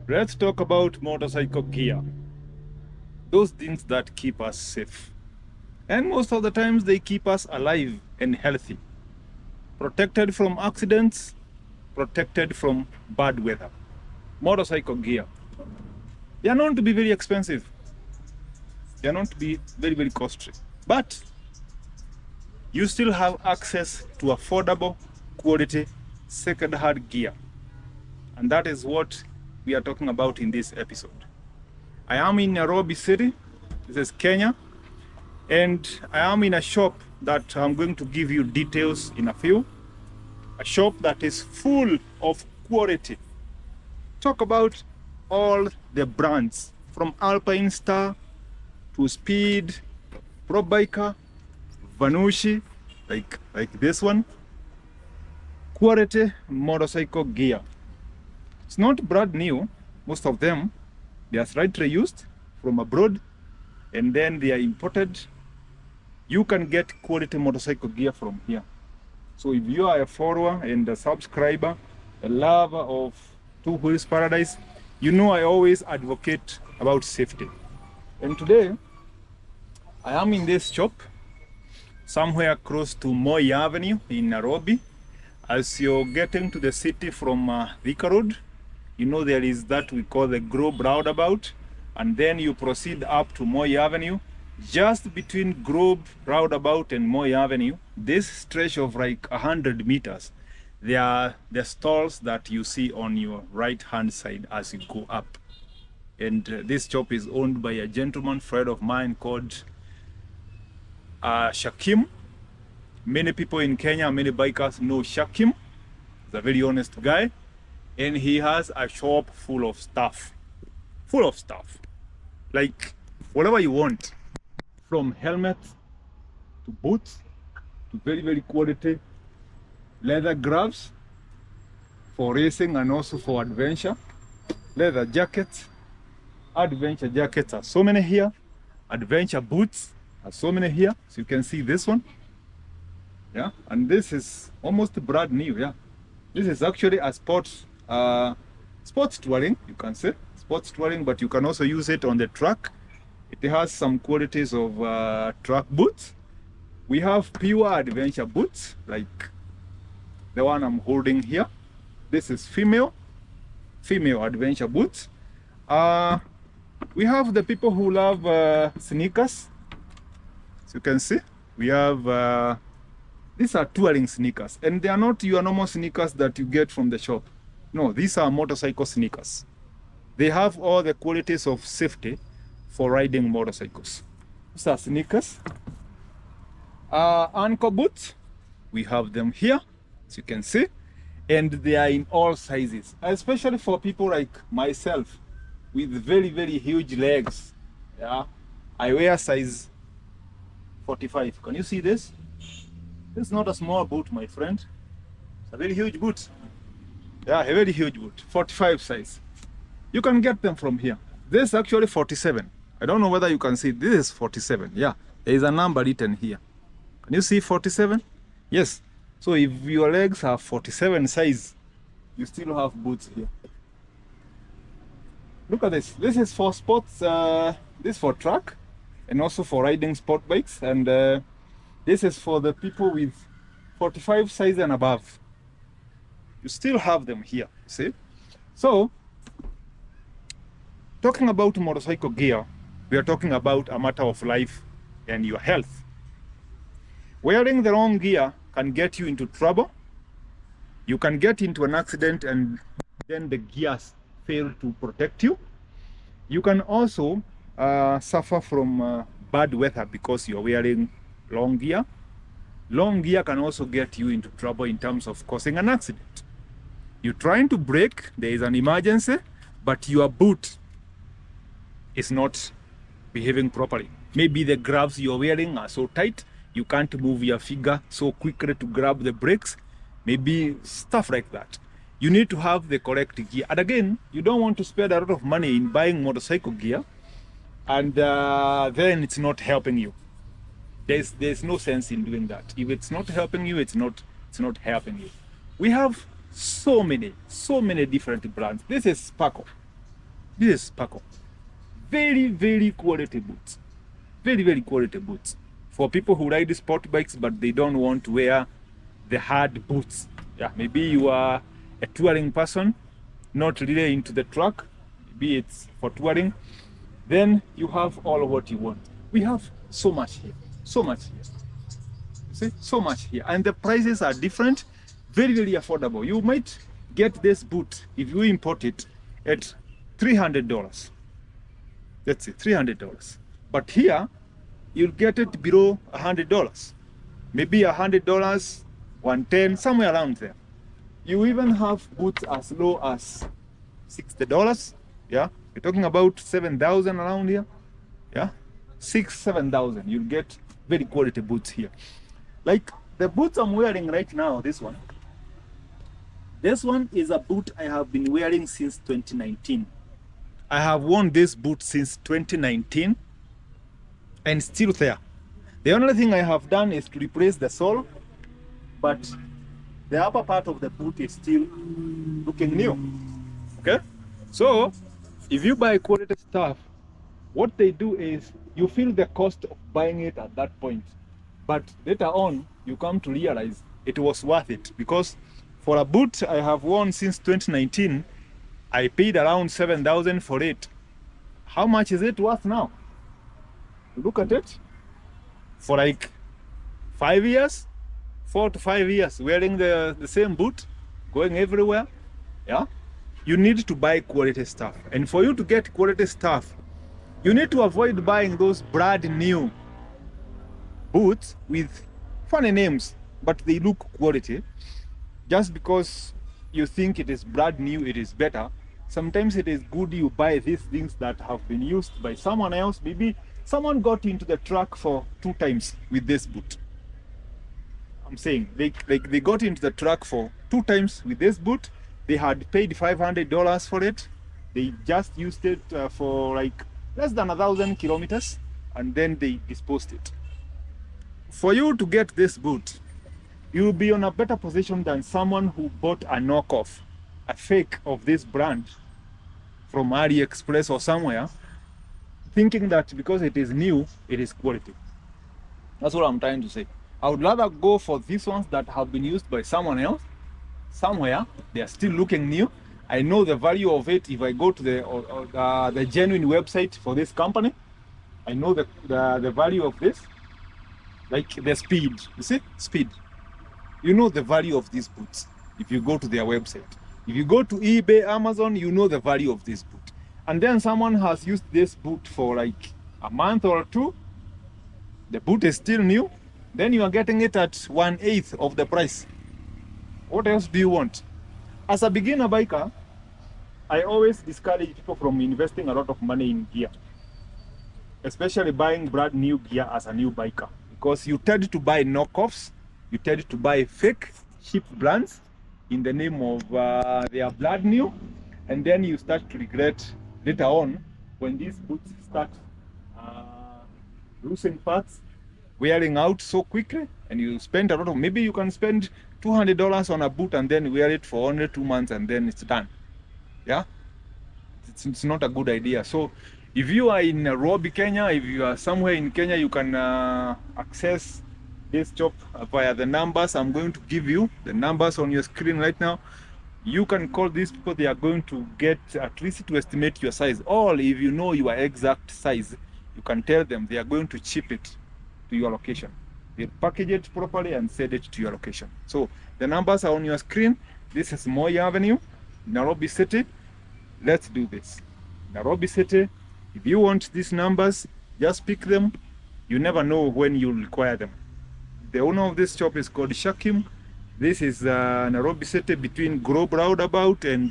Let's talk about motorcycle gear. Those things that keep us safe. And most of the times they keep us alive and healthy. Protected from accidents, protected from bad weather. Motorcycle gear. They are known to be very expensive. They are known to be very, very costly. But you still have access to affordable, quality, second-hand gear. And that is what we are talking about in this episode. I am in Nairobi City. This is Kenya. And I am in a shop that I'm going to give you details in a few. A shop that is full of quality. Talk about all the brands from Alpine Star to Speed, Pro Biker, Vanushi, like this one. Quality motorcycle gear. It's not brand new. Most of them, they are slightly used from abroad and then they are imported. You can get quality motorcycle gear from here. So if you are a follower and a subscriber, a lover of Two Wheels Paradise, you know I always advocate about safety. And today, I am in this shop, somewhere close to Moi Avenue in Nairobi. As you're getting to the city from Thika Road, you know there is that we call the Grove roundabout, and then you proceed up to Moi Avenue. Just between Grove roundabout and Moi Avenue, this stretch of like 100 meters, there are the stalls that you see on your right hand side as you go up. And this shop is owned by a gentleman friend of mine called Shakim. Many people in Kenya, many bikers know Shakim. He's a very honest guy. And he has a shop full of stuff. Full of stuff. Like whatever you want. From helmets to boots to very, very quality leather gloves for racing and also for adventure. Leather jackets. Adventure jackets are so many here. Adventure boots are so many here. So you can see this one. Yeah, and this is almost brand new. Yeah, this is actually a sports touring, you can say sports touring, but you can also use it on the track. It has some qualities of track boots. We have pure adventure boots like the one I'm holding here. This is female adventure boots. We have the people who love sneakers. So you can see we have these are touring sneakers, and they are not your normal sneakers that you get from the shop. No, these are motorcycle sneakers. They have all the qualities of safety for riding motorcycles. These are sneakers. Ankle boots, we have them here, as you can see, and they are in all sizes, especially for people like myself with very, very huge legs. Yeah, I wear size 45. Can you see this? This is not a small boot, my friend. It's a very huge boot. Yeah, a very huge boot. 45 size. You can get them from here. This is actually 47. I don't know whether you can see. This is 47. Yeah, there is a number written here. Can you see 47? Yes. So if your legs are 47 size, you still have boots here. Look at this. This is for sports. This is for track and also for riding sport bikes. And this is for the people with 45 size and above. You still have them here, see? So, talking about motorcycle gear, we are talking about a matter of life and your health. Wearing the wrong gear can get you into trouble. You can get into an accident and then the gears fail to protect you. You can also suffer from bad weather because you're wearing long gear. Long gear can also get you into trouble in terms of causing an accident. You're trying to brake, there is an emergency, but your boot is not behaving properly. Maybe the gloves you're wearing are so tight, you can't move your finger so quickly to grab the brakes. Maybe stuff like that. You need to have the correct gear. And again, you don't want to spend a lot of money in buying motorcycle gear and then it's not helping you. There's no sense in doing that. If it's not helping you, it's not helping you. We have so many different brands. This is Sparkle. This is Sparkle. Very, very quality boots. Very, very quality boots. For people who ride sport bikes, but they don't want to wear the hard boots. Yeah, maybe you are a touring person, not really into the track. Maybe it's for touring. Then you have all of what you want. We have so much here. So much here. See, so much here. And the prices are different. Very, very affordable. You might get this boot if you import it at $300. That's it, $300. But here, you'll get it below $100. Maybe $100, 110, somewhere around there. You even have boots as low as $60. Yeah, we're talking about 7,000 around here. Yeah, 7,000. You'll get very quality boots here. Like the boots I'm wearing right now, this one. This one is a boot I have been wearing since 2019. I have worn this boot since 2019 and still there. The only thing I have done is to replace the sole, but the upper part of the boot is still looking new. Okay? So, if you buy quality stuff, what they do is you feel the cost of buying it at that point. But later on, you come to realize it was worth it, because for a boot I have worn since 2019, I paid around 7,000 for it. How much is it worth now? Look at it. For like 5 years, 4 to 5 years, wearing the same boot, going everywhere. Yeah, you need to buy quality stuff. And for you to get quality stuff, you need to avoid buying those brand new boots with funny names, but they look quality. Just because you think it is brand new, it is better. Sometimes it is good you buy these things that have been used by someone else. Maybe someone got into the truck for 2 times with this boot. I'm saying they got into the truck for 2 times with this boot. They had paid $500 for it. They just used it for like less than 1,000 kilometers, and then they disposed it. For you to get this boot, you will be on a better position than someone who bought a knockoff, a fake of this brand from AliExpress or somewhere, thinking that because it is new, it is quality. That's what I'm trying to say. I would rather go for these ones that have been used by someone else, somewhere. They are still looking new. I know the value of it if I go to the genuine website for this company. I know the value of this, like the speed. You see, speed. You know the value of these boots if you go to their website. If you go to eBay, Amazon, you know the value of this boot. And then someone has used this boot for like a month or 2. The boot is still new. Then you are getting it at 1/8 of the price. What else do you want? As a beginner biker, I always discourage people from investing a lot of money in gear, especially buying brand new gear as a new biker, because you tend to buy knockoffs, you tend to buy fake, cheap brands in the name of they are brand new, and then you start to regret later on when these boots start losing parts, wearing out so quickly, and you spend a lot of, maybe you can spend $200 on a boot and then wear it for only 2 months and then it's done. Yeah, it's not a good idea. So if you are in Nairobi, Kenya, if you are somewhere in Kenya, you can access this shop via the numbers I'm going to give you, the numbers on your screen right now. You can call these people. They are going to get at least to estimate your size, or if you know your exact size, you can tell them. They are going to ship it to your location. They'll package it properly and send it to your location. So the numbers are on your screen. This is Moi Avenue, Nairobi City. Let's do this. Nairobi City. If you want these numbers, just pick them. You never know when you'll require them. The owner of this shop is called Shakim. This is Nairobi City, between Grove Roundabout and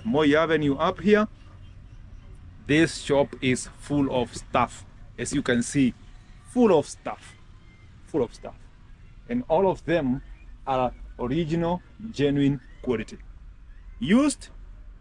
Moi Avenue up here. This shop is full of stuff. As you can see, full of stuff. Full of stuff. And all of them are original, genuine quality. Used,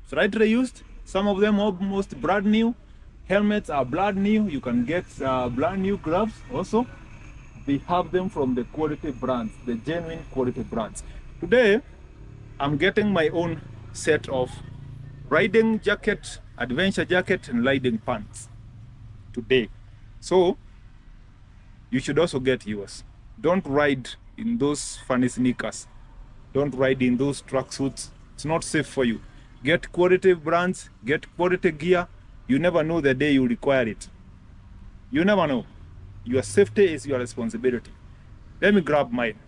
slightly used. Some of them almost brand new. Helmets are brand new. You can get brand new gloves also. They have them from the quality brands, the genuine quality brands. Today, I'm getting my own set of riding jacket adventure jacket, and riding pants today. So you should also get yours. Don't ride in those funny sneakers. Don't ride in those tracksuits. It's not safe for you. Get quality brands, get quality gear. You never know the day you require it. You never know. Your safety is your responsibility. Let me grab mine.